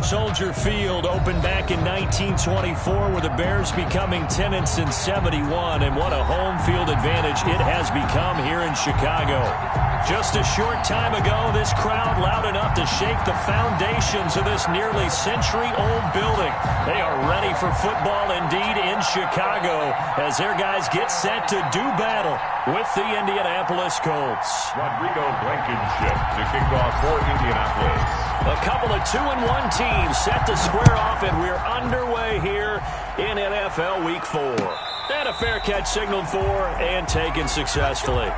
Soldier Field opened back in 1924 with the Bears becoming tenants in 71, and what a home field advantage it has become here in Chicago. Just a short time ago, this crowd loud enough to shake the foundations of this nearly century-old building. They are ready for football indeed in Chicago as their guys get set to do battle with the Indianapolis Colts. Rodrigo Blankenship to kick off for Indianapolis. A couple of 2-1 teams set to square off, and we're underway here in NFL Week 4. And a fair catch signaled for and taken successfully.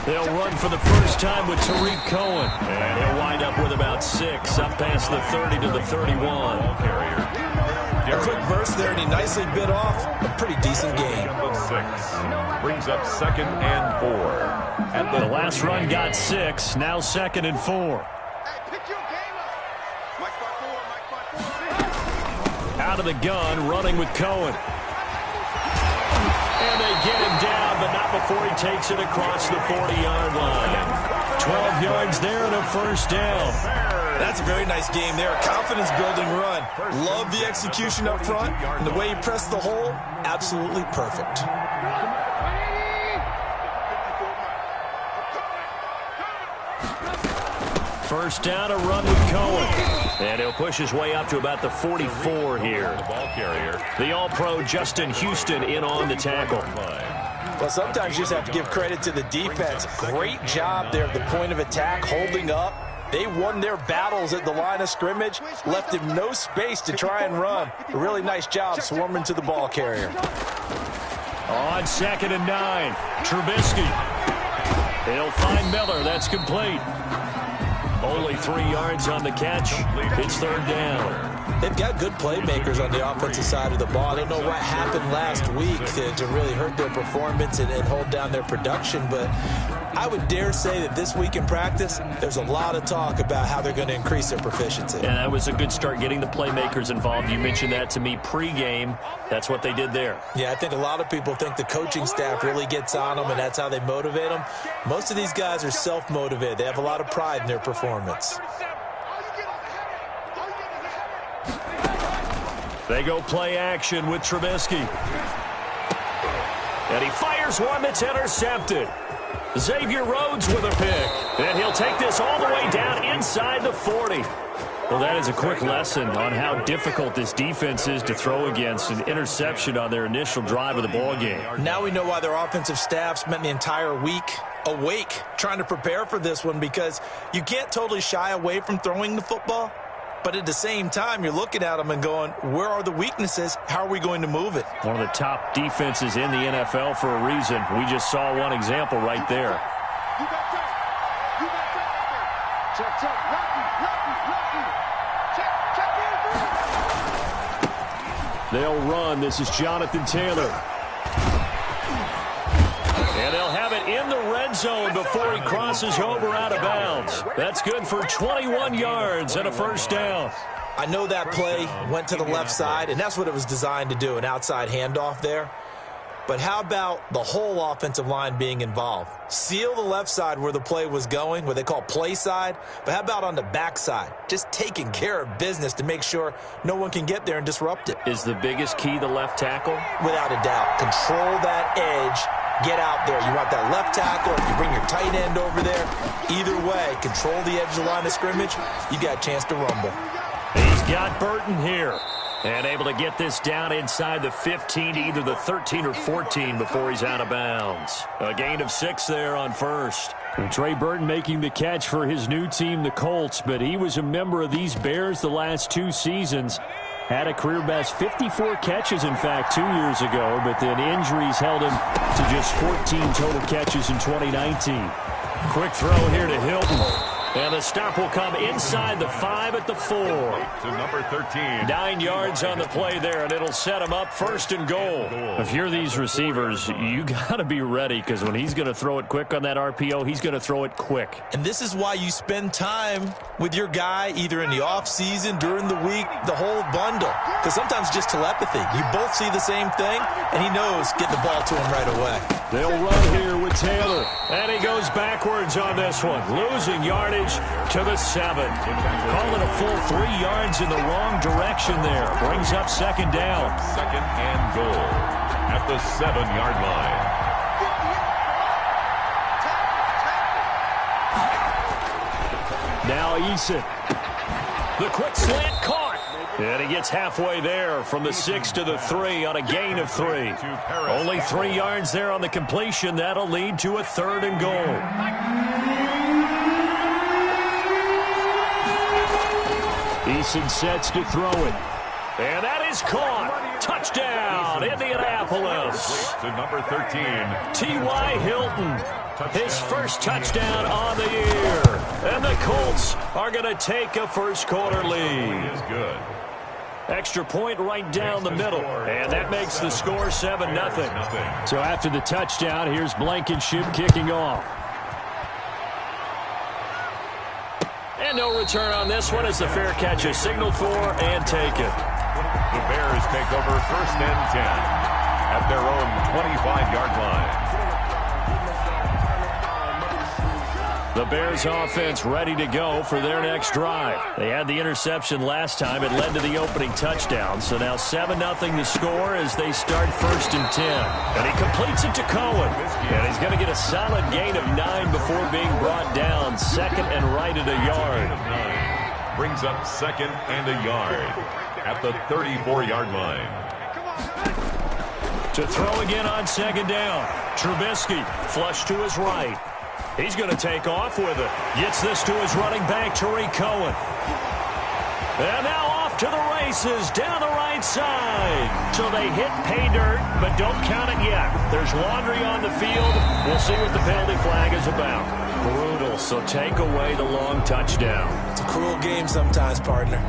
They'll run for the first time with Tariq Cohen. And he'll wind up with about 6, up past the 30 to the 31. A quick burst there, and he nicely bit off a pretty decent game. 6 brings up 2nd and 4. And the last run got 6, now 2nd and 4. Out of the gun, running with Cohen. And they get him down, but not before he takes it across the 40-yard line. 12 yards there and a first down. That's a very nice game there. Confidence-building run. Love the execution up front. And the way he pressed the hole, absolutely perfect. First down, a run with Cohen. And he'll push his way up to about the 44 here. The ball carrier. The All-Pro Justin Houston in on the tackle. Well, sometimes you just have to give credit to the defense. Great job there at the point of attack, holding up. They won their battles at the line of scrimmage, left him no space to try and run. A really nice job swarming to the ball carrier. On 2nd and 9, Trubisky. He'll find Miller. That's complete. Only 3 yards on the catch. It's 3rd down. They've got good playmakers on the offensive side of the ball. I don't know what happened last week to really hurt their performance and hold down their production, but I would dare say that this week in practice, there's a lot of talk about how they're going to increase their proficiency. And that was a good start getting the playmakers involved. You mentioned that to me pregame. That's what they did there. Yeah, I think a lot of people think the coaching staff really gets on them, and that's how they motivate them. Most of these guys are self-motivated. They have a lot of pride in their performance. They go play action with Trubisky. And he fires one that's intercepted. Xavier Rhodes with a pick. And he'll take this all the way down inside the 40. Well, that is a quick lesson on how difficult this defense is to throw against. An interception on their initial drive of the ball game. Now we know why their offensive staff spent the entire week awake trying to prepare for this one, because you can't totally shy away from throwing the football. But at the same time, you're looking at them and going, where are the weaknesses? How are we going to move it? One of the top defenses in the NFL for a reason. We just saw one example right there. They'll run. This is Jonathan Taylor. And they'll have it in the red zone before he crosses over out of bounds. That's good for 21 yards and a first down. I know that play went to the left side, and that's what it was designed to do, an outside handoff there. But how about the whole offensive line being involved? Seal the left side where the play was going, what they call play side. But how about on the back side? Just taking care of business to make sure no one can get there and disrupt it. Is the biggest key the left tackle? Without a doubt. Control that edge. Get out there. You want that left tackle. If you bring your tight end over there, either way, control the edge of the line of scrimmage. You got a chance to rumble. He's got Burton here. And able to get this down inside the 15 to either the 13 or 14 before he's out of bounds. A gain of 6 there on first. And Trey Burton making the catch for his new team, the Colts, but he was a member of these Bears the last 2 seasons. Had a career best 54 catches, in fact, 2 years ago, but then injuries held him to just 14 total catches in 2019. Quick throw here to Hilton. And the stop will come inside the 5 at the 4. To number 13. 9 yards on the play there, and it'll set him up 1st and goal. If you're these receivers, you got to be ready, because when he's going to throw it quick on that RPO, he's going to throw it quick. And this is why you spend time with your guy, either in the offseason, during the week, the whole bundle. Because sometimes just telepathy. You both see the same thing, and he knows get the ball to him right away. They'll run here with Taylor. And he goes backwards on this one, losing yardage to the 7. Call it a full 3 yards in the wrong direction there. Brings up 2nd down. 2nd and goal at the 7-yard line. Now Eason. The quick slant caught. And he gets halfway there from the 6 to the 3 on a gain of 3. Only 3 yards there on the completion. That'll lead to a 3rd and goal. Eason sets to throw it. And that is caught. Touchdown, Indianapolis. To number 13. T.Y. Hilton. His first touchdown on the year. And the Colts are going to take a first-quarter lead. Is good. Extra point right down the middle. And that makes the score 7-0. So after the touchdown, here's Blankenship kicking off. And no return on this one as the fair catch is signaled for and taken. The Bears take over 1st and 10 at their own 25-yard line. The Bears offense ready to go for their next drive. They had the interception last time. It led to the opening touchdown. So now 7-0 the score as they start 1st and 10. And he completes it to Cohen. And he's going to get a solid gain of 9 before being brought down. 2nd and right at a yard. Brings up 2nd and a yard at the 34-yard line. To throw again on 2nd down. Trubisky flush to his right. He's going to take off with it. Gets this to his running back, Tariq Cohen. And now off to the races down the right side. So they hit pay dirt, but don't count it yet. There's laundry on the field. We'll see what the penalty flag is about. Brutal, so take away the long touchdown. It's a cruel game sometimes, partner.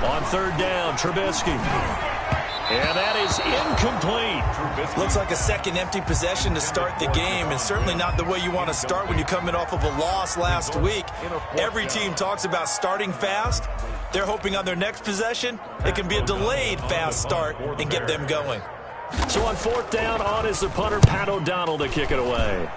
On 3rd down, Trubisky. And that is incomplete. Looks like a second empty possession to start the game, and certainly not the way you want to start when you're coming off of a loss last week. Every team talks about starting fast. They're hoping on their next possession, it can be a delayed fast start and get them going. So on 4th down, on is the punter, Pat O'Donnell, to kick it away.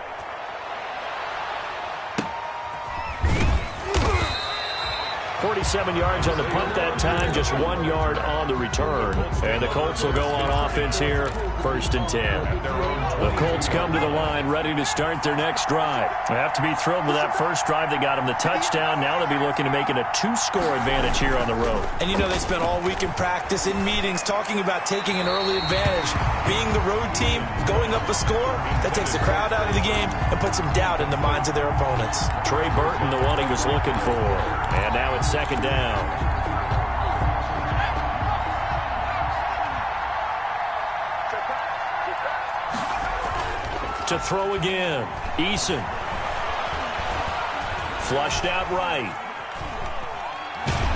47 yards on the punt that time, just 1 yard on the return. And the Colts will go on offense here, 1st and 10. The Colts come to the line ready to start their next drive. They have to be thrilled with that first drive. They got them the touchdown. Now they'll be looking to make it a 2-score advantage here on the road. And you know they spent all week in practice, in meetings, talking about taking an early advantage. Being the road team, going up a score, that takes the crowd out of the game and puts some doubt in the minds of their opponents. Trey Burton, the one he was looking for. And now it's 2nd down. To throw again. Eason. Flushed out right.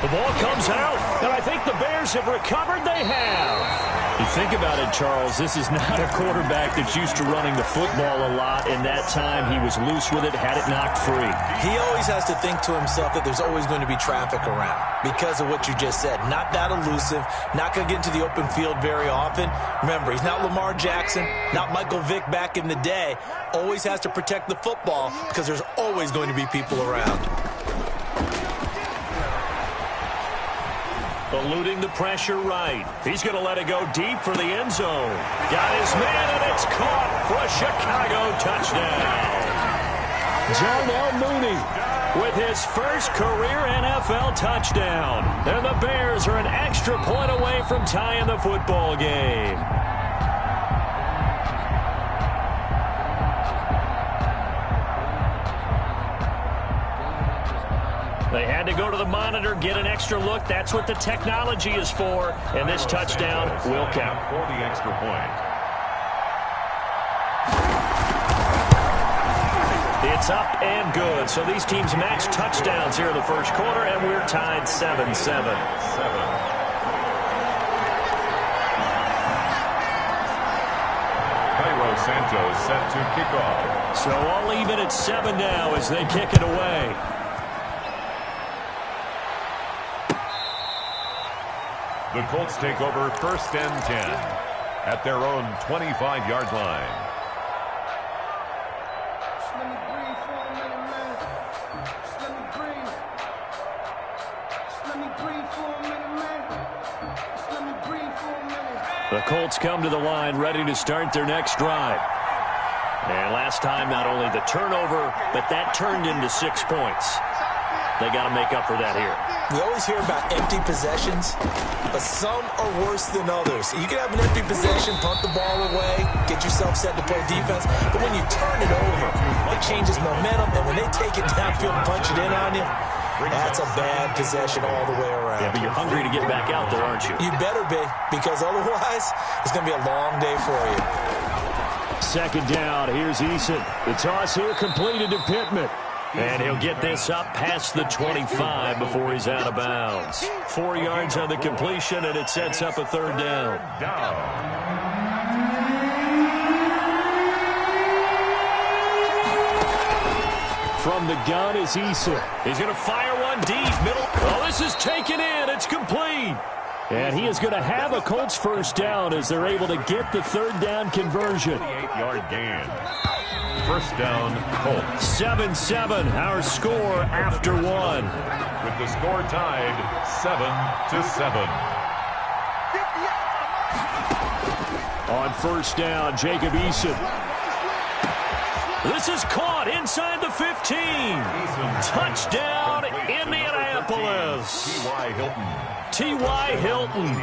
The ball comes out, and I think the Bears have recovered. They have. You think about it, Charles, this is not a quarterback that's used to running the football a lot, and that time he was loose with it, had it knocked free. He always has to think to himself that there's always going to be traffic around because of what you just said. Not that elusive, not going to get into the open field very often. Remember, he's not Lamar Jackson, not Michael Vick back in the day. Always has to protect the football because there's always going to be people around. Eluding the pressure right. He's going to let it go deep for the end zone. Got his man, and it's caught for a Chicago touchdown. Darnell Mooney with his first career NFL touchdown. And the Bears are an extra point away from tying the football game. had to go to the monitor, get an extra look. That's what the technology is for. And this touchdown will count. For the extra point. It's up and good. So these teams match touchdowns here in the first quarter, and we're tied 7-7. Santos set to kick off. So all even at 7 now as they kick it away. The Colts take over 1st and 10 at their own 25-yard line. The Colts come to the line ready to start their next drive. And last time, not only the turnover, but that turned into 6 points. They got to make up for that here. We always hear about empty possessions, but some are worse than others. You can have an empty possession, punt the ball away, get yourself set to play defense, but when you turn it over, it changes momentum, and when they take it downfield and punch it in on you, that's a bad possession all the way around. Yeah, but you're hungry to get back out there, aren't you? You better be, because otherwise, it's going to be a long day for you. 2nd down, here's Eason. The toss here completed to Pittman. And he'll get this up past the 25 before he's out of bounds. 4 yards on the completion, and it sets up a 3rd down. From the gun is Eason. He's going to fire one deep, middle. Oh, this is taken in. It's complete. And he is going to have a Colts 1st down as they're able to get the 3rd down conversion. 8-yard gain. 1st down, Colts. 7-7, our score after 1. With the score tied 7-7. On 1st down, Jacob Eason. This is caught inside the 15. Touchdown, Indianapolis. T.Y. Hilton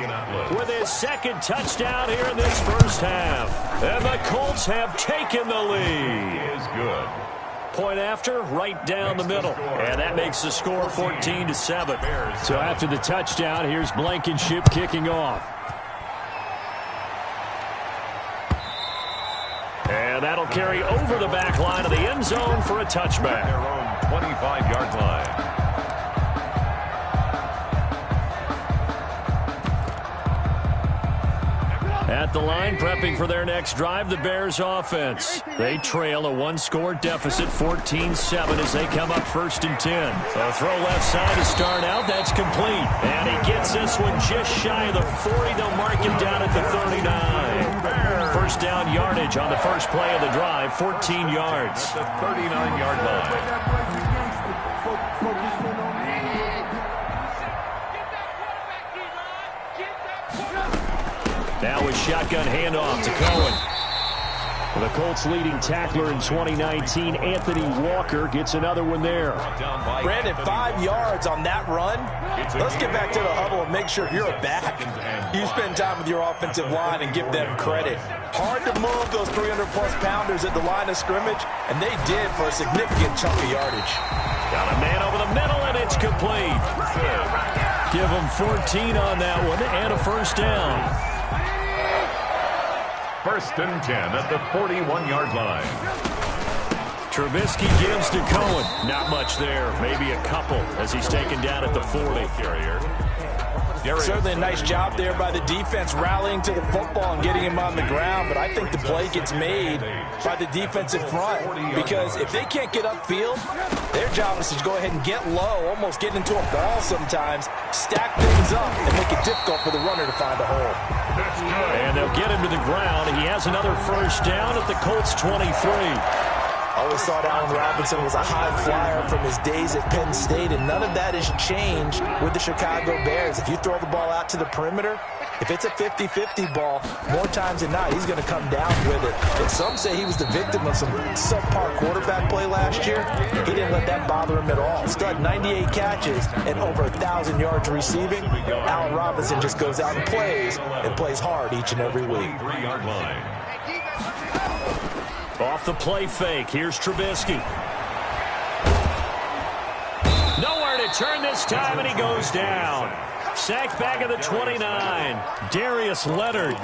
with his 2nd touchdown here in this first half. And the Colts have taken the lead. Is good. Point after, right down the middle. And that makes the score 14-7. So after the touchdown, here's Blankenship kicking off. And that'll carry over the back line of the end zone for a touchback. Their own 25-yard line. At the line, prepping for their next drive, the Bears offense. They trail a 1-score deficit, 14-7 as they come up 1st and 10. A throw left side to start out. That's complete. And he gets this one just shy of the 40. They'll mark him down at the 39. 1st down yardage on the first play of the drive, 14 yards. The 39-yard line. Now with shotgun handoff to Cohen. The Colts leading tackler in 2019, Anthony Walker, gets another one there. Brandon, 5 yards on that run. Let's get back to the huddle and make sure if you're a back, you spend time with your offensive line and give them credit. Hard to move those 300-plus pounders at the line of scrimmage, and they did for a significant chunk of yardage. Got a man over the middle, and it's complete. Give them 14 on that one and a 1st down. 1st and 10 at the 41-yard line. Trubisky gives to Cohen. Not much there. Maybe a couple as he's taken down at the 40. Certainly a nice job there by the defense rallying to the football and getting him on the ground, but I think the play gets made by the defensive front because if they can't get upfield, their job is to go ahead and get low, almost get into a ball sometimes, stack things up, and make it difficult for the runner to find a hole. And they'll get him to the ground. He has another 1st down at the Colts 23. Always thought Allen Robinson was a high flyer from his days at Penn State, and none of that has changed with the Chicago Bears. If you throw the ball out to the perimeter, if it's a 50-50 ball, more times than not, he's going to come down with it. And some say he was the victim of some subpar quarterback play last year. He didn't let that bother him at all. Still had 98 catches and over 1,000 yards receiving. Allen Robinson just goes out and plays hard each and every week. 3-yard line. Off the play fake, here's Trubisky. Nowhere to return this time, and he goes down. Sacked back at the 29. Darius Leonard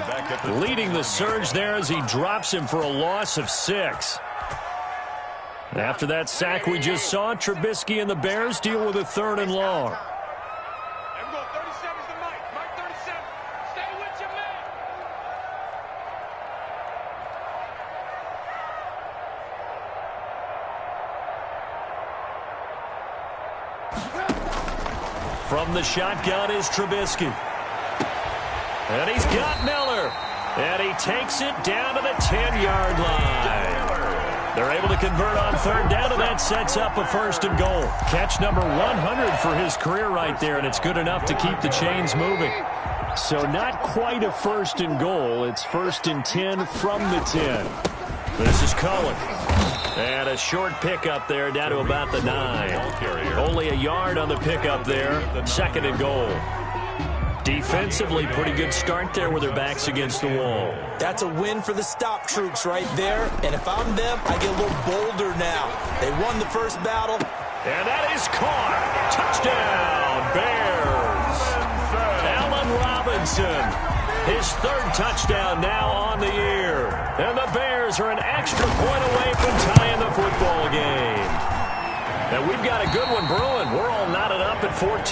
leading the surge there as he drops him for a loss of 6. After that sack we just saw, Trubisky and the Bears deal with a 3rd and long. From the shotgun is Trubisky. And he's got Miller. And he takes it down to the 10-yard line. They're able to convert on 3rd down, and that sets up a 1st and goal. Catch number 100 for his career right there, and it's good enough to keep the chains moving. So not quite a 1st and goal. It's 1st and 10 from the 10. This is Cohen. And a short pickup there down to about the 9. Only a yard on the pickup there. 2nd and goal. Defensively, pretty good start there with their backs against the wall. That's a win for the stop troops right there. And if I'm them, I get a little bolder now. They won the first battle. And that is caught. Touchdown, Bears. Allen Robinson. His 3rd touchdown now on the year. And the Bears are an extra point away from tying the football game. And we've got a good one brewing. We're all knotted up at 14.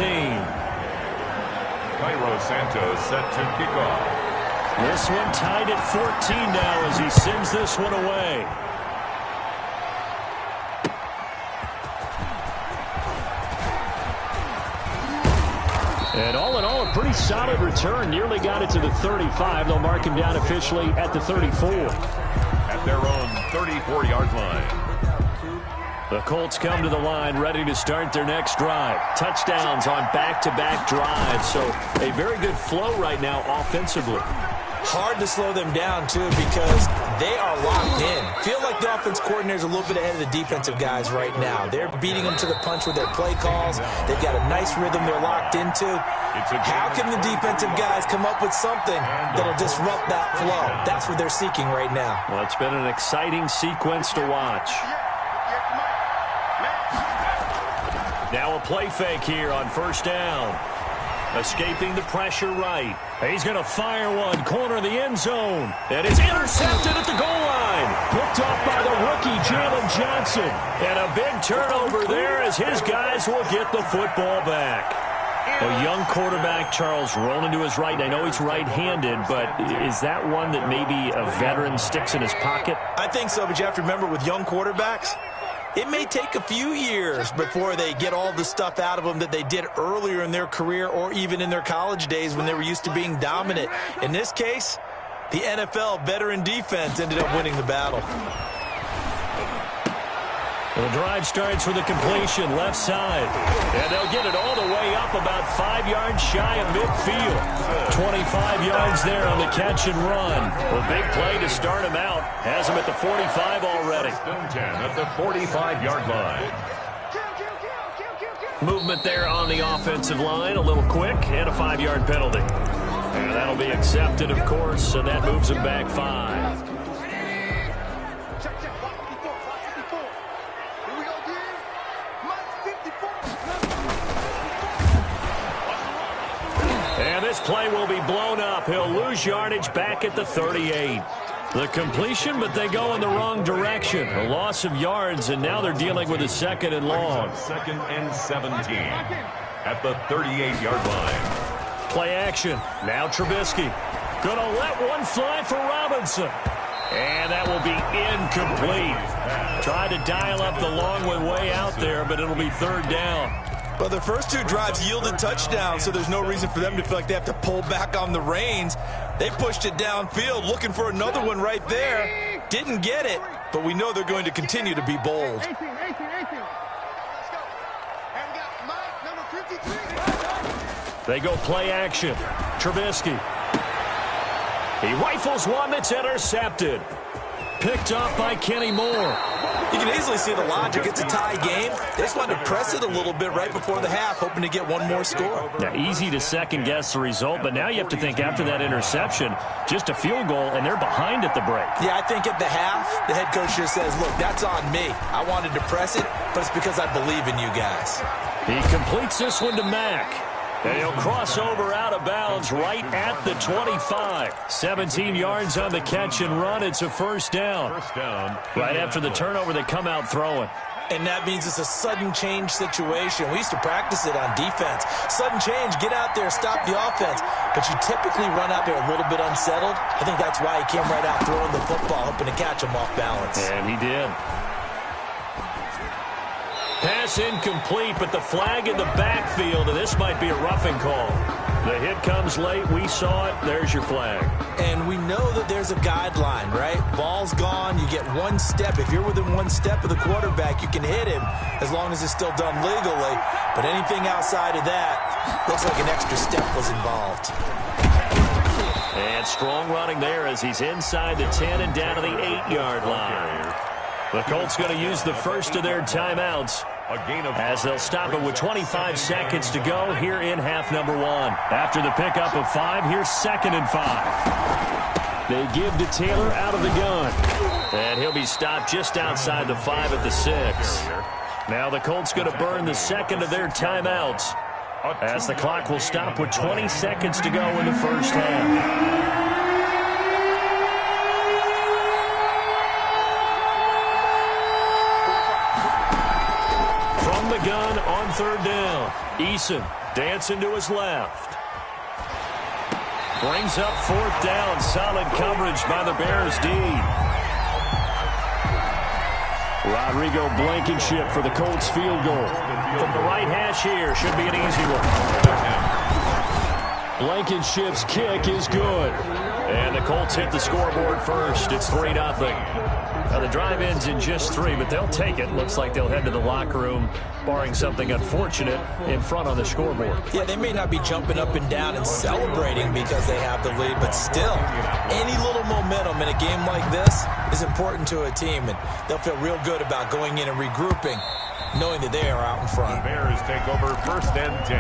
Cairo Santos set to kick off. This one tied at 14 now as he sends this one away. And all in all, a pretty solid return. Nearly got it to the 35. They'll mark him down officially at the 34. At their own 34-yard line. The Colts come to the line ready to start their next drive. Touchdowns on back-to-back drives. So a very good flow right now offensively. Hard to slow them down, too, because they are locked in. Feel like the offense coordinator's a little bit ahead of the defensive guys right now. They're beating them to the punch with their play calls. They've got a nice rhythm they're locked into. How can the defensive guys come up with something that'll disrupt that flow? That's what they're seeking right now. Well, it's been an exciting sequence to watch. Now a play fake here on 1st down. Escaping the pressure right. He's going to fire one. Corner of the end zone. And it's intercepted at the goal line. Picked off by the rookie, Jalen Johnson. And a big turnover there as his guys will get the football back. A young quarterback, Charles, rolling to his right. I know he's right-handed, but is that one that maybe a veteran sticks in his pocket? I think so, but you have to remember with young quarterbacks, it may take a few years before they get all the stuff out of them that they did earlier in their career or even in their college days when they were used to being dominant. In this case, the NFL veteran defense ended up winning the battle. The drive starts with a completion left side. And they'll get it all the way up about 5 yards shy of midfield. 25 yards there on the catch and run. A big play to start him out. Has him at the 45 already. 10 at the 45-yard line. Movement there on the offensive line. A little quick and a 5-yard penalty. And that'll be accepted, of course, and that moves him back 5. And this play will be blown up. He'll lose yardage back at the 38. The completion, but they go in the wrong direction. A loss of yards, and now they're dealing with a 2nd and long. 2nd and 17 at the 38-yard line. Play action. Now Trubisky. Gonna let one fly for Robinson. And that will be incomplete. Tried to dial up the long one way out there, but it'll be 3rd down. Well, their first 2 drives yielded touchdowns, so there's no reason for them to feel like they have to pull back on the reins. They pushed it downfield, looking for another one right there. Didn't get it, but we know they're going to continue to be bold. They go play action. Trubisky. He rifles one that's intercepted. picked off by Kenny Moore. You can easily see the logic. It's a tie game. They just wanted to press it a little bit right before the half, hoping to get one more score. Now, easy to second-guess the result, but now you have to think after that interception, just a field goal, and they're behind at the break. Yeah, I think at the half, the head coach just says, look, that's on me. I wanted to press it, but it's because I believe in you guys. He completes this one to Mack. And he'll cross over out of bounds right at the 25. 17 yards on the catch and run. It's a first down. Right after the turnover, they come out throwing. And that means it's a sudden change situation. We used to practice it on defense. Sudden change, get out there, stop the offense. But you typically run out there a little bit unsettled. I think that's why he came right out throwing the football, hoping to catch him off balance. And he did. Pass incomplete, but the flag in the backfield, and this might be a roughing call. The hit comes late. We saw it. There's your flag. And we know that there's a guideline, right? Ball's gone. You get one step. If you're within one step of the quarterback, you can hit him as long as it's still done legally. But anything outside of that, looks like an extra step was involved. And strong running there as he's inside the 10 and down to the 8-yard line. The Colts going to use the first of their timeouts as they'll stop it with 25 seconds to go here in half number 1. After the pickup of 5, here's 2nd and 5. They give to Taylor out of the gun. And he'll be stopped just outside the 5 at the 6. Now the Colts going to burn the second of their timeouts as the clock will stop with 20 seconds to go in the first half. The gun on 3rd down. Eason dancing to his left. Brings up 4th down. Solid coverage by the Bears D. Rodrigo Blankenship for the Colts field goal. From the right hash here. Should be an easy one. Blankenship's kick is good. And the Colts hit the scoreboard first. It's 3-0. Now the drive ends in just 3, but they'll take it. Looks like they'll head to the locker room, barring something unfortunate, in front on the scoreboard. Yeah, they may not be jumping up and down and celebrating because they have the lead, but still, any little momentum in a game like this is important to a team, and they'll feel real good about going in and regrouping, knowing that they are out in front. The Bears take over 1st and 10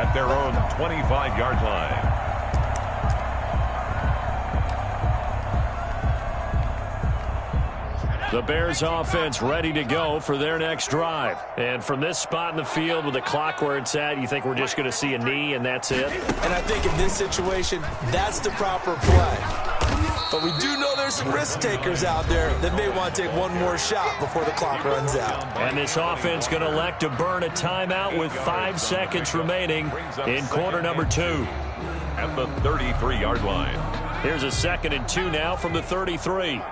at their own 25-yard line. The Bears offense ready to go for their next drive. And from this spot in the field with the clock where it's at, you think we're just going to see a knee and that's it? And I think in this situation, that's the proper play. But we do know there's some risk takers out there that may want to take one more shot before the clock runs out. And this offense going to elect to burn a timeout with 5 seconds remaining in quarter number 2. At the 33-yard line. Here's a 2nd and 2 now from the 33.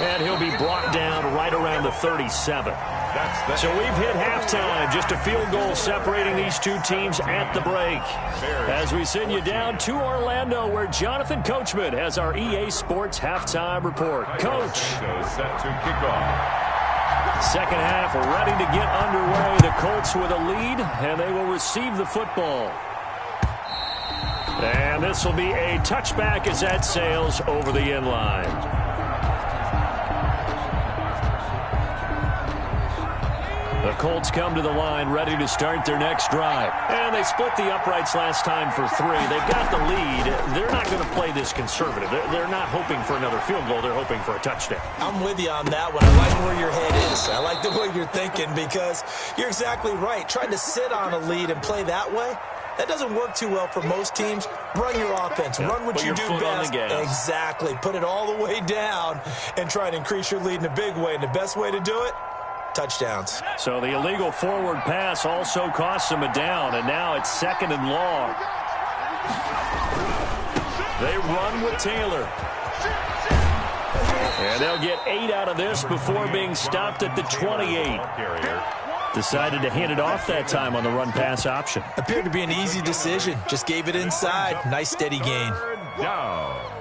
And he'll be brought down right around the 37. So we've hit halftime. Just a field goal separating these two teams at the break. As we send you down to Orlando, where Jonathan Coachman has our EA Sports halftime report. Coach. Set to kick off. Second half ready to get underway. The Colts with a lead, and they will receive the football. And this will be a touchback as that sails over the end line. The Colts come to the line ready to start their next drive. And they split the uprights last time for 3. They've got the lead. They're not going to play this conservative. They're not hoping for another field goal. They're hoping for a touchdown. I'm with you on that one. I like where your head is. I like the way you're thinking because you're exactly right. Trying to sit on a lead and play that way, that doesn't work too well for most teams. Run your offense. Yeah, run what you do best. Exactly. Put it all the way down and try to increase your lead in a big way. And the best way to do it, touchdowns. So the illegal forward pass also costs them a down, and now it's 2nd and long. They run with Taylor. And they'll get 8 out of this before being stopped at the 28. Decided to hand it off that time on the run-pass option. Appeared to be an easy decision. Just gave it inside. Nice steady gain. Down.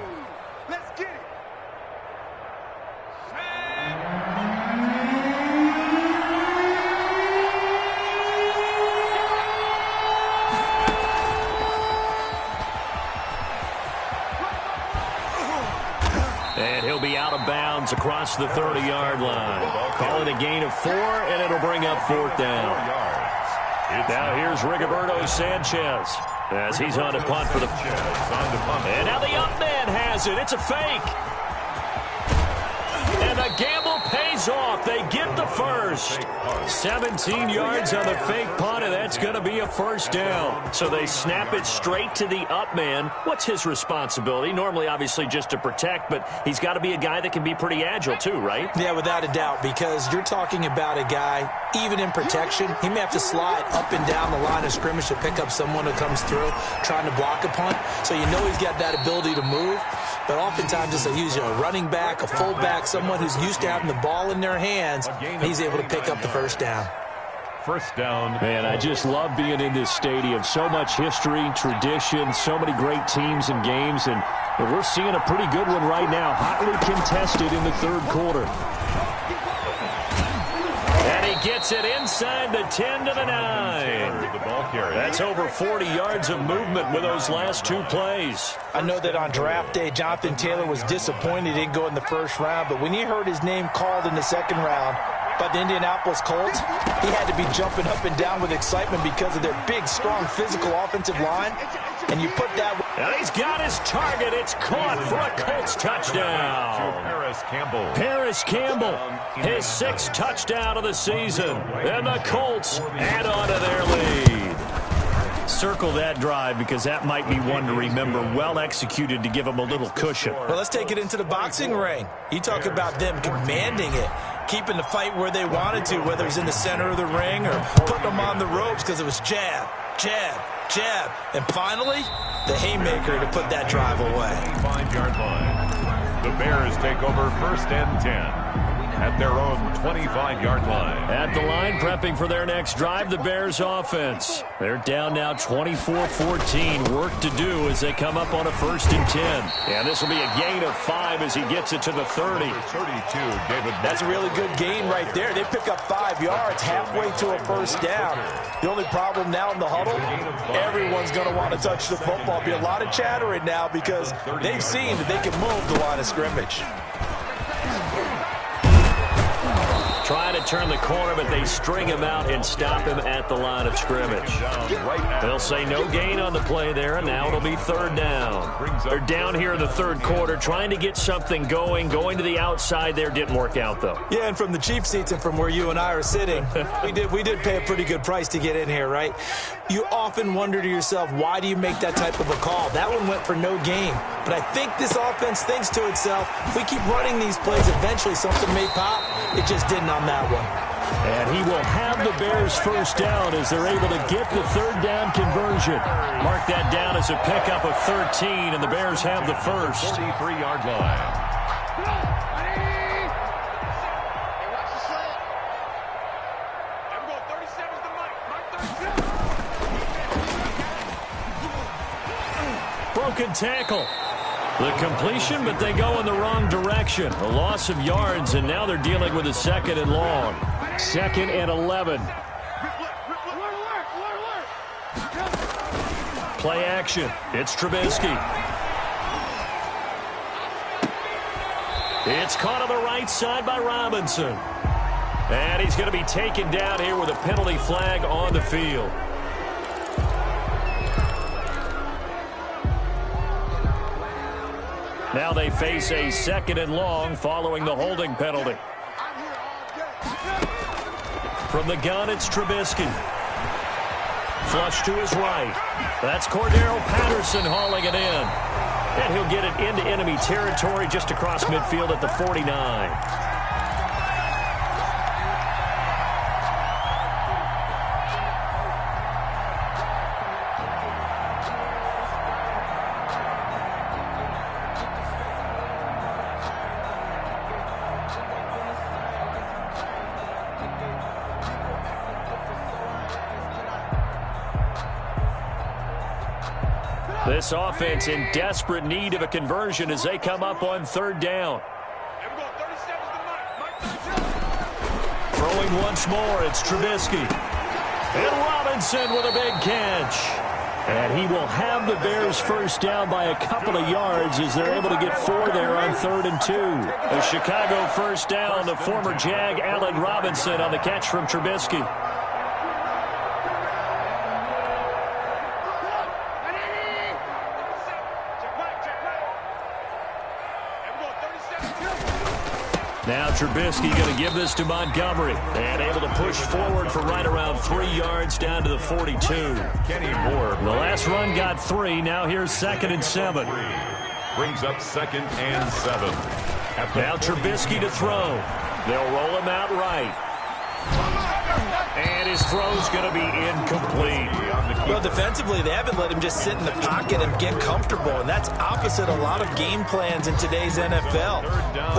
downs across the 30-yard line. Call it a gain of 4, and it'll bring up 4th down. Now here's Rigoberto Sanchez as he's on to punt for the... And now the up man has it. It's a fake. And the gamble pays off. They get the first. 17 yards on the fake punt, and that's going to be a 1st down. So they snap it straight to the up man. What's his responsibility? Normally, obviously, just to protect, but he's got to be a guy that can be pretty agile too, right? Yeah, without a doubt, because you're talking about a guy, even in protection, he may have to slide up and down the line of scrimmage to pick up someone who comes through trying to block a punt. So you know he's got that ability to move. But oftentimes it's usually a running back, a fullback, someone who's used to having the ball in their hands, and he's able to pick up the 1st down. 1st down. Man, I just love being in this stadium. So much history, tradition, so many great teams and games, and we're seeing a pretty good one right now, hotly contested in the 3rd quarter. And he gets it inside the 10 to the 9. That's over 40 yards of movement with those last 2 plays. I know that on draft day, Jonathan Taylor was disappointed he didn't go in the 1st round, but when he heard his name called in the 2nd round by the Indianapolis Colts, he had to be jumping up and down with excitement because of their big, strong, physical offensive line. And you put that... And he's got his target. It's caught for a Colts touchdown. Paris Campbell, his 6th touchdown of the season. And the Colts add on to their lead. Circle that drive because that might be one to remember. Well executed to give them a little cushion. Well, let's take it into the boxing ring. You talk about them commanding it, keeping the fight where they wanted to, whether it's in the center of the ring or putting them on the ropes because it was jab, jab, jab. And finally, the haymaker to put that drive away. 5-yard line. The Bears take over 1st and 10 at their own 25-yard line. At the line, prepping for their next drive, the Bears offense. They're down now 24-14. Work to do as they come up on a 1st and 10. And this will be a gain of 5 as he gets it to the 30. 32, David. That's a really good gain right there. They pick up 5 yards halfway to a 1st down. The only problem now in the huddle, everyone's going to want to touch the football. Be a lot of chattering now because they've seen that they can move the line of scrimmage. Trying to turn the corner, but they string him out and stop him at the line of scrimmage. They'll say no gain on the play there, and now it'll be 3rd down. They're down here in the 3rd quarter, trying to get something going to the outside there. Didn't work out, though. Yeah, and from the cheap seats and from where you and I are sitting, we did pay a pretty good price to get in here, right? You often wonder to yourself, why do you make that type of a call? That one went for no gain. But I think this offense thinks to itself, if we keep running these plays, eventually something may pop. It just didn't on that one. And he will have the Bears 1st down as they're able to get the 3rd down conversion. Mark that down as a pickup of 13, and the Bears have the 1st. 43-yard line. Broken tackle. The completion, but they go in the wrong direction. A loss of yards, and now they're dealing with a 2nd and long. 2nd and 11. Play action. It's Trubisky. It's caught on the right side by Robinson. And he's going to be taken down here with a penalty flag on the field. Now they face a 2nd and long following the holding penalty. From the gun, it's Trubisky. Flush to his right. That's Cordero Patterson hauling it in. And he'll get it into enemy territory just across midfield at the 49. This offense in desperate need of a conversion as they come up on 3rd down. Throwing once more, it's Trubisky. And Robinson with a big catch. And he will have the Bears first down by a couple of yards as they're able to get 4 there on 3rd and 2. A Chicago first down, the former Jag Allen Robinson on the catch from Trubisky. Now Trubisky going to give this to Montgomery. And able to push forward for right around 3 yards down to the 42. Kenny Moore. The last run got 3. Now here's 2nd and 7. Brings up 2nd and 7. Now Trubisky to throw. They'll roll him out right. And his throw's going to be incomplete. Well, defensively, they haven't let him just sit in the pocket and get comfortable, and that's opposite a lot of game plans in today's NFL.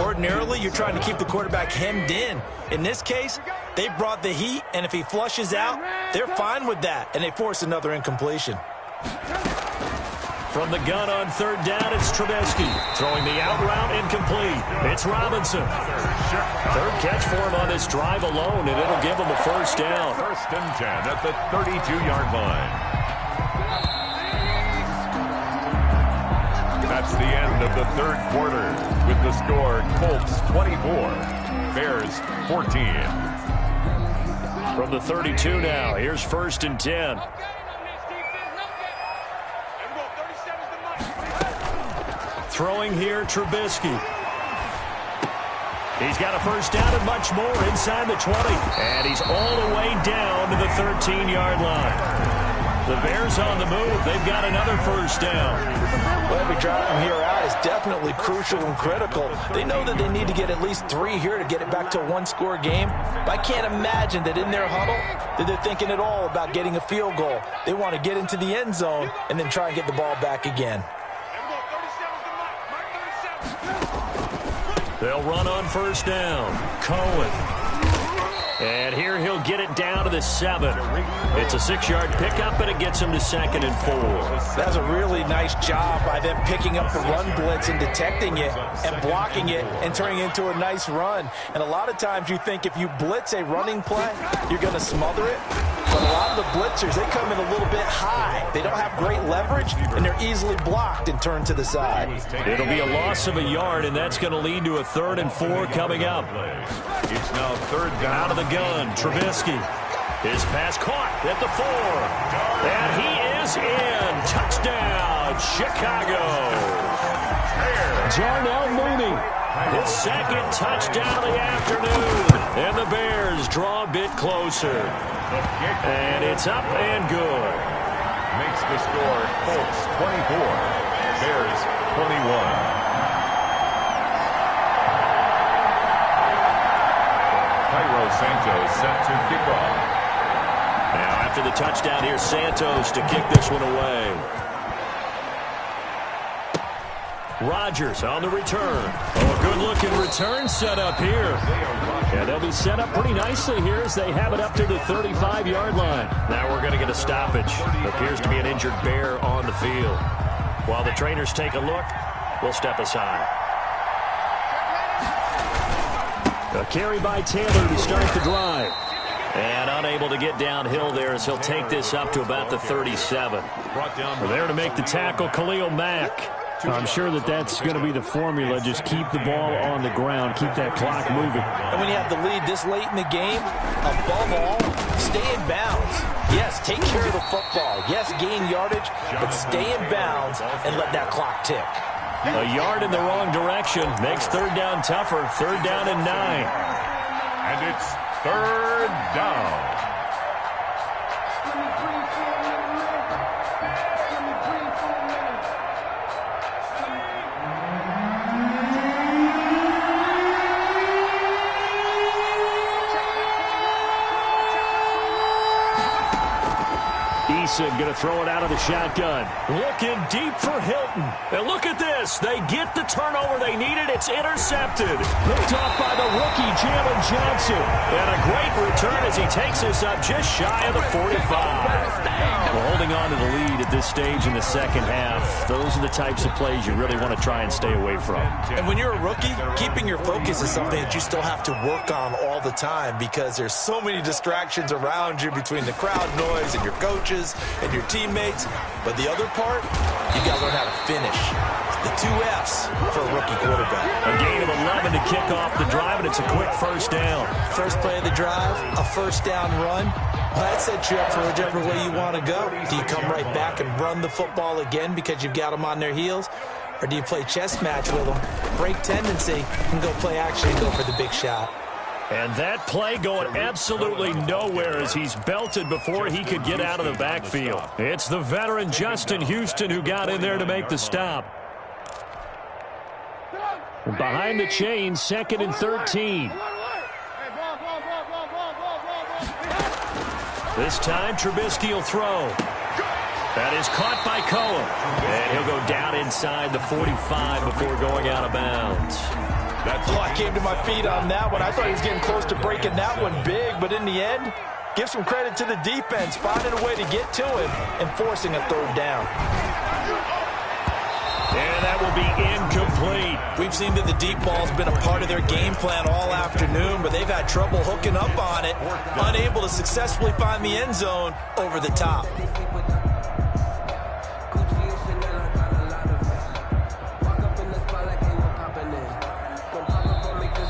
Ordinarily, you're trying to keep the quarterback hemmed in. In this case, they brought the heat, and if he flushes out, they're fine with that, and they force another incompletion. From the gun on 3rd down, it's Trubisky. Throwing the out route incomplete. It's Robinson. 3rd catch for him on this drive alone, and it'll give him a first down. 1st and 10 at the 32-yard line. That's the end of the 3rd quarter with the score Colts 24, Bears 14. From the 32 now, here's 1st and 10. Throwing here, Trubisky. He's got a first down and much more inside the 20. And he's all the way down to the 13-yard line. The Bears on the move. They've got another first down. Well, every drive from here out is definitely crucial and critical. They know that they need to get at least 3 here to get it back to a 1-score game. But I can't imagine that in their huddle that they're thinking at all about getting a field goal. They want to get into the end zone and then try and get the ball back again. They'll run on first down. Cohen. And here he'll get it down to the 7. It's a 6-yard pickup, and it gets him to 2nd and 4. That's a really nice job by them picking up the run blitz and detecting it and blocking it and turning it into a nice run. And a lot of times you think if you blitz a running play, you're going to smother it. But a lot of the blitzers, they come in a little bit high. They don't have great leverage, and they're easily blocked and turned to the side. It'll be a loss of a yard, and that's going to lead to a 3rd and 4 coming up. It's now 3rd down. Out of the gun, Trubisky. His pass caught at the 4. And he is in. Touchdown, Chicago. Darnell Mooney. His 2nd touchdown of the afternoon. And the Bears draw a bit closer. And it's up and good. Makes the score Colts 24, Bears 21. Santos set to kick off. Now after the touchdown, here's Santos to kick this one away. Rodgers on the return. Oh, a good-looking return set up here. Yeah, they'll be set up pretty nicely here as they have it up to the 35-yard line. Now we're going to get a stoppage. Appears to be an injured Bear on the field. While the trainers take a look, we'll step aside. A carry by Taylor to start the drive. And unable to get downhill there as he'll take this up to about the 37. We're there to make the tackle, Khalil Mack. I'm sure that that's going to be the formula. Just keep the ball on the ground. Keep that clock moving. And when you have the lead this late in the game, above all, stay in bounds. Yes, take care of the football. Yes, gain yardage, but stay in bounds and let that clock tick. A yard in the wrong direction makes 3rd down tougher. 3rd down and 9. And it's 3rd down. Eason going to throw it out of the shotgun. Looking deep for Hilton. And look at this. They get the turnover they needed. It's intercepted. Picked off by the rookie, Jalen Johnson. And a great return as he takes this up just shy of the 45. Well, holding on to the lead at this stage in the second half, those are the types of plays you really want to try and stay away from. And when you're a rookie, keeping your focus is something that you still have to work on all the time because there's so many distractions around you between the crowd noise and your coaches defense and your teammates. But the other part, you got to learn how to finish. The 2 F's for a rookie quarterback. A gain of 11 to kick off the drive, and it's a quick first down. First play of the drive, a first down run. Well, that sets you up for whichever way you want to go. Do you come right back and run the football again because you've got them on their heels? Or do you play chess match with them, break tendency, and go play action and go for the big shot? And that play going absolutely nowhere as he's belted before he could get out of the backfield. It's the veteran Justin Houston who got in there to make the stop. Behind the chains, 2nd and 13. This time, Trubisky will throw. That is caught by Cohen. And he'll go down inside the 45 before going out of bounds. I came to my feet on that one. I thought he was getting close to breaking that one big, but in the end, give some credit to the defense, finding a way to get to him and forcing a 3rd down. And that will be incomplete. We've seen that the deep ball's been a part of their game plan all afternoon, but they've had trouble hooking up on it, unable to successfully find the end zone over the top.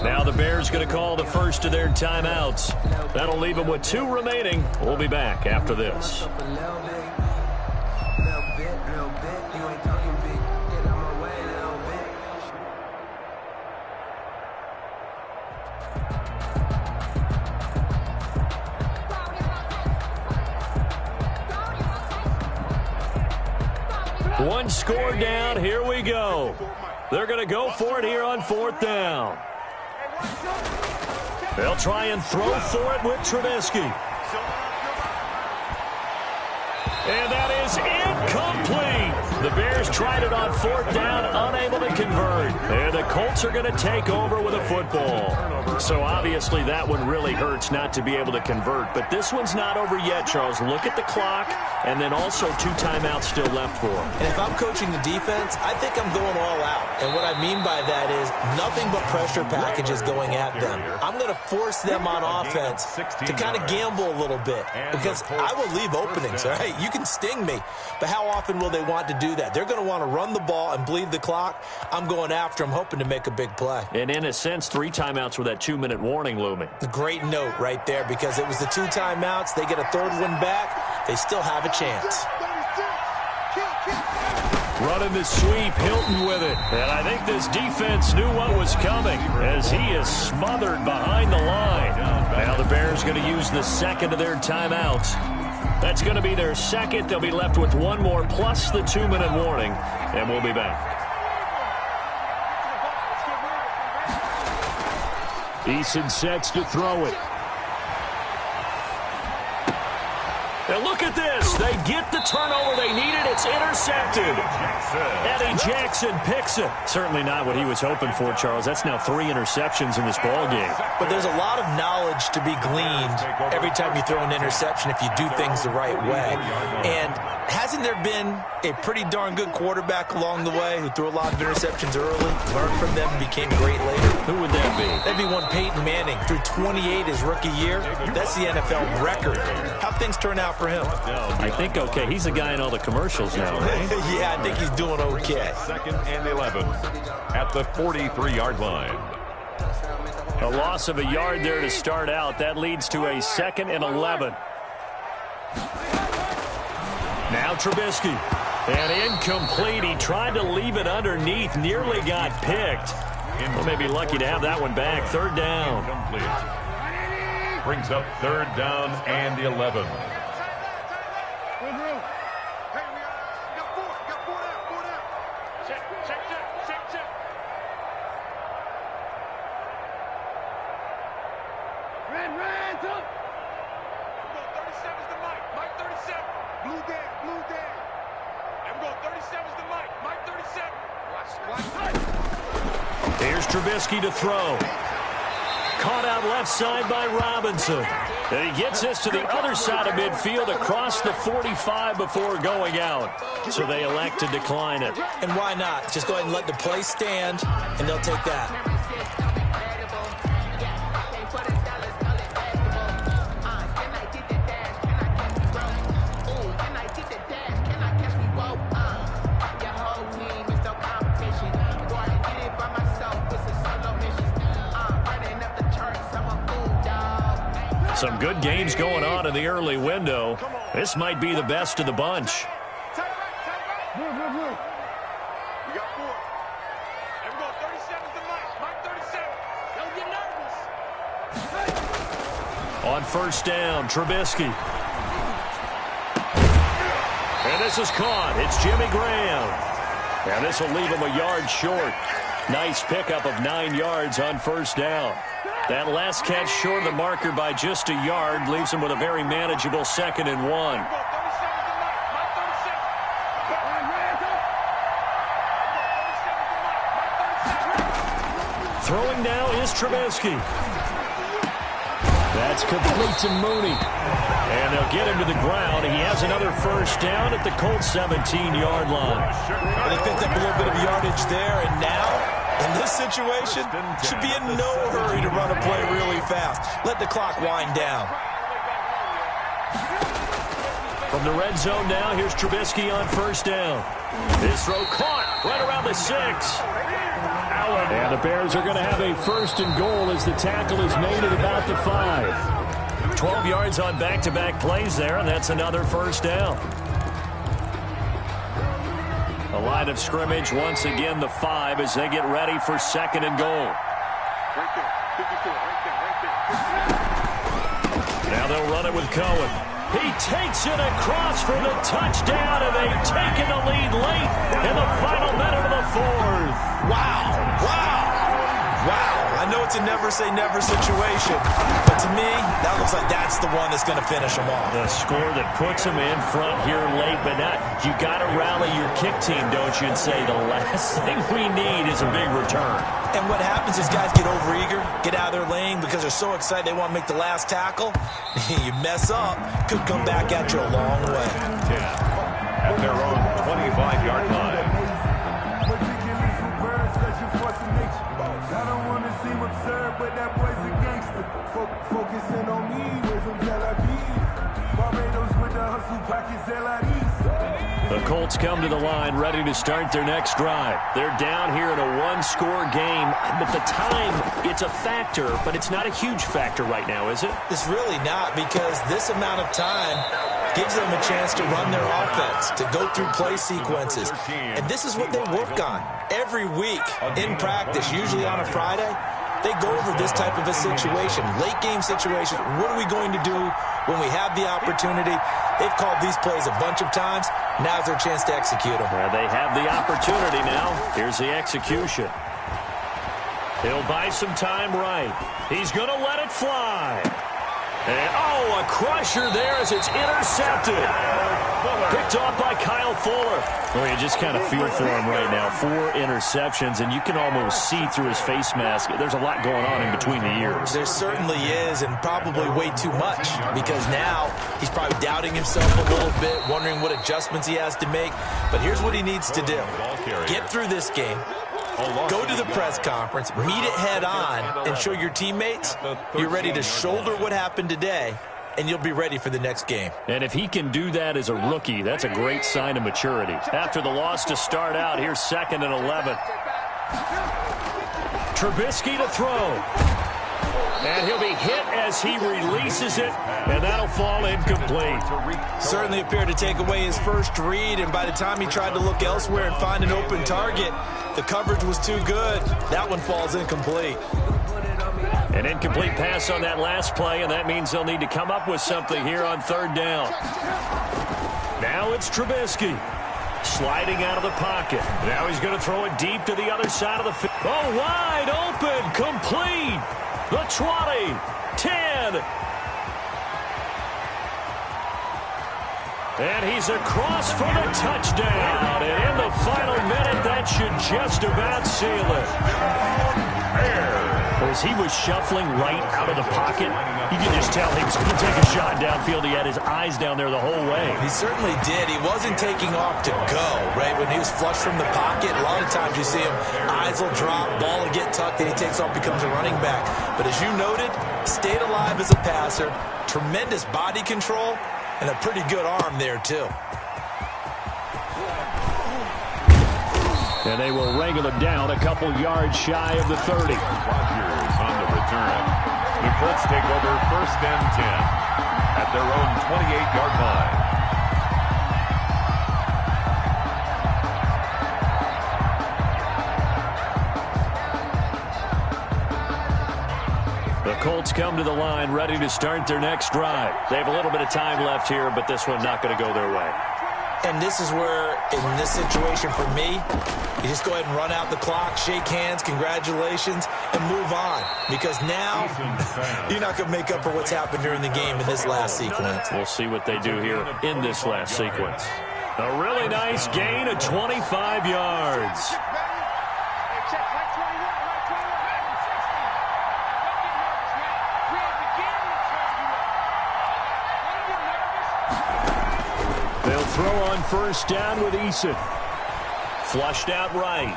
Now the Bears going to call the first of their timeouts. That'll leave them with 2 remaining. We'll be back after this. One score down. Here we go. They're going to go for it here on 4th down. They'll try and throw for it with Trubisky. And that is incomplete. The Bears tried it on 4th down, unable to convert. And the Colts are going to take over with a football. So obviously that one really hurts not to be able to convert. But this one's not over yet, Charles. Look at the clock, and then also 2 timeouts still left for them. And if I'm coaching the defense, I think I'm going all out. And what I mean by that is nothing but pressure packages going at them. I'm going to force them on offense to kind of gamble a little bit because I will leave openings, all right? You can sting me, but how often will they want to do that? They're going to want to run the ball and bleed the clock. I'm going after them, hoping to make a big play. And in a sense, 3 timeouts with that 2-minute warning looming. A great note right there because it was the 2 timeouts. They get a 3rd one back. They still have a chance. Running the sweep, Hilton with it. And I think this defense knew what was coming as he is smothered behind the line. Now the Bears going to use the 2nd of their timeouts. That's going to be their 2nd. They'll be left with 1 more plus the 2-minute warning. And we'll be back. Eason sets to throw it. And look at this. They get the turnover they needed. It's intercepted. Eddie Jackson picks it. Certainly not what he was hoping for, Charles. That's now 3 interceptions in this ball game. But there's a lot of knowledge to be gleaned every time you throw an interception if you do things the right way. And hasn't there been a pretty darn good quarterback along the way who threw a lot of interceptions early, learned from them, and became great later? Who would that be? That'd be one Peyton Manning. Threw 28 his rookie year. That's the NFL record. How'd things turn out for him? I think okay. He's the guy in all the commercials now, right? Yeah, I think he's doing okay. 2nd and 11 at the 43-yard line. A loss of a yard there to start out. That leads to a 2nd and 11. Now Trubisky. And incomplete. He tried to leave it underneath. Nearly got picked. Well, maybe lucky to have that one back. 3rd down. Incomplete. Brings up 3rd down and 11. Here's Trubisky to throw. Caught out left side by Robinson. And he gets this to the other side of midfield across the 45 before going out. So they elect to decline it. And why not? Just go ahead and let the play stand, and they'll take that. Some good games going on in the early window. This might be the best of the bunch. On first down, Trubisky. And this is caught. It's Jimmy Graham. And this will leave him a yard short. Nice pickup of 9 yards on first down. That last catch short of the marker by just a yard leaves him with a very manageable 2nd and 1. Throwing now is Trubisky. That's complete to Mooney. And they'll get him to the ground. He has another first down at the Colts 17-yard line. Well, they picked up a little bit of yardage there, and now, in this situation, should be in no hurry to run a play really fast. Let the clock wind down. From the red zone now, here's Trubisky on first down. This throw caught right around the 6. And the Bears are going to have a first and goal as the tackle is made at about the 5. 12 yards on back-to-back plays there, and that's another first down. The line of scrimmage, once again, the 5 as they get ready for 2nd and goal. Now they'll run it with Cohen. He takes it across for the touchdown, and they've taken the lead late in the final minute of the 4th. Wow. I know it's a never-say-never situation, but to me, that looks like that's the one that's going to finish them off. The score that puts them in front here late, but not. You got to rally your kick team, don't you, and say the last thing we need is a big return. And what happens is guys get overeager, get out of their lane because they're so excited they want to make the last tackle. You mess up, could come back at you a long way. 10 at their own 25-yard line. I don't want to seem absurd, but that boy's a gangster. Focusing on me, with some Tel Aviv. Barbados with the hustle pockets, The Colts come to the line ready to start their next drive. They're down here in a one-score game, but the time, it's a factor, but it's not a huge factor right now, is it? It's really not, because this amount of time gives them a chance to run their offense, to go through play sequences. And this is what they work on every week in practice, usually on a Friday. They go over this type of a situation, late game situation. What are we going to do when we have the opportunity? They've called these plays a bunch of times. Now's their chance to execute them. Well, they have the opportunity now. Here's the execution. He'll buy some time right. He's going to let it fly. And, a crusher there as it's intercepted. Picked off by Kyle Fuller. Well, you just kind of feel for him right now. 4 interceptions, and you can almost see through his face mask. There's a lot going on in between the ears. There certainly is, and probably way too much, because now he's probably doubting himself a little bit, wondering what adjustments he has to make. But here's what he needs to do. Get through this game. Go to the press conference, meet it head on, and show your teammates you're ready to shoulder what happened today, and you'll be ready for the next game. And if he can do that as a rookie, that's a great sign of maturity. After the loss to start out, here's 2nd and 11. Trubisky to throw. And he'll be hit as he releases it, and that'll fall incomplete. Certainly appeared to take away his first read, and by the time he tried to look elsewhere and find an open target, the coverage was too good. That one falls incomplete. An incomplete pass on that last play, and that means they'll need to come up with something here on 3rd down. Now it's Trubisky. Sliding out of the pocket. Now he's going to throw it deep to the other side of the field. Oh, wide open, complete. The 20, 10. And he's across for the touchdown. And in the final minute, that should just about seal it. As he was shuffling right out of the pocket, you can just tell he was going to take a shot downfield. He had his eyes down there the whole way. He certainly did. He wasn't taking off to go, right? When he was flushed from the pocket, a lot of times you see him, eyes will drop, ball will get tucked, and he takes off, becomes a running back. But as you noted, stayed alive as a passer, tremendous body control, and a pretty good arm there, too. And they will wrangle him down a couple yards shy of the 30. Rodgers on the return. The Colts take over 1st and 10 at their own 28-yard line. The Colts come to the line ready to start their next drive. They have a little bit of time left here, but this one not going to go their way. And this is where, in this situation for me, you just go ahead and run out the clock, shake hands, congratulations, and move on. Because now, you're not going to make up for what's happened during the game in this last sequence. We'll see what they do here in this last sequence. A really nice gain of 25 yards. They'll throw on 1st down with Eason. Flushed out right.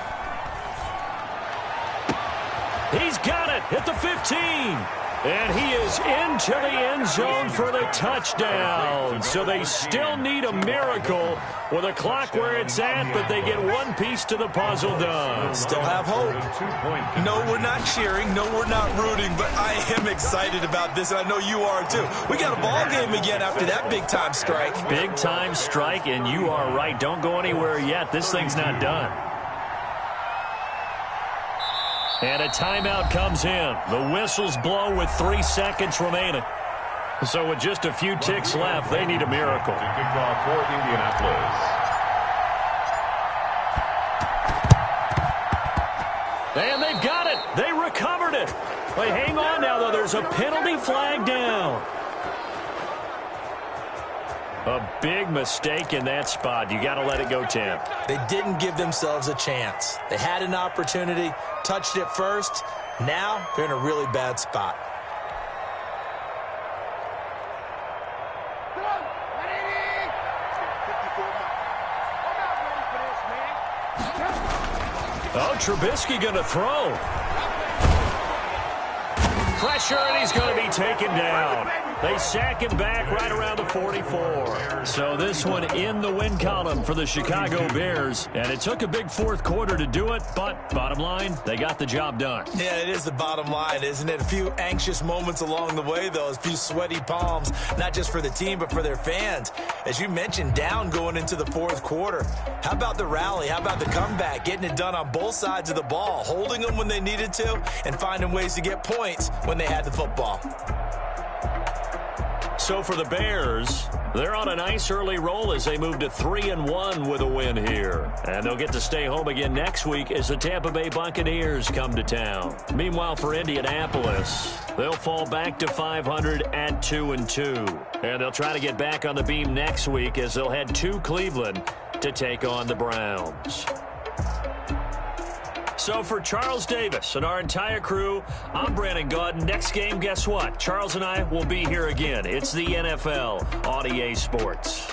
He's got it at the 15. And he is into the end zone for the touchdown. So they still need a miracle with a clock where it's at, but they get one piece to the puzzle done. Still have hope. No, we're not cheering. No, we're not rooting, but I am excited about this, and I know you are too. We got a ball game again after that big-time strike. Big-time strike, and you are right. Don't go anywhere yet. This thing's not done. And a timeout comes in. The whistles blow with 3 seconds remaining. So with just a few ticks left, they need a miracle. Kickoff for Indianapolis. And they've got it. They recovered it. Wait, hang on now, though. There's a penalty flag down. A big mistake in that spot. You got to let it go, Tim. They didn't give themselves a chance. They had an opportunity, touched it first. Now they're in a really bad spot. Oh, Trubisky going to throw. Pressure, and he's going to be taken down. They sack him back right around the 44. So this one in the win column for the Chicago Bears. And it took a big 4th quarter to do it, but bottom line, they got the job done. Yeah, it is the bottom line, isn't it? A few anxious moments along the way, though. A few sweaty palms, not just for the team, but for their fans. As you mentioned, down going into the 4th quarter. How about the rally? How about the comeback? Getting it done on both sides of the ball, holding them when they needed to, and finding ways to get points when they had the football. So for the Bears, they're on a nice early roll as they move to 3-1 with a win here. And they'll get to stay home again next week as the Tampa Bay Buccaneers come to town. Meanwhile, for Indianapolis, they'll fall back to 500 at 2-2. And they'll try to get back on the beam next week as they'll head to Cleveland to take on the Browns. So for Charles Davis and our entire crew, I'm Brandon Gaudin. Next game, guess what? Charles and I will be here again. It's the NFL on EA Sports.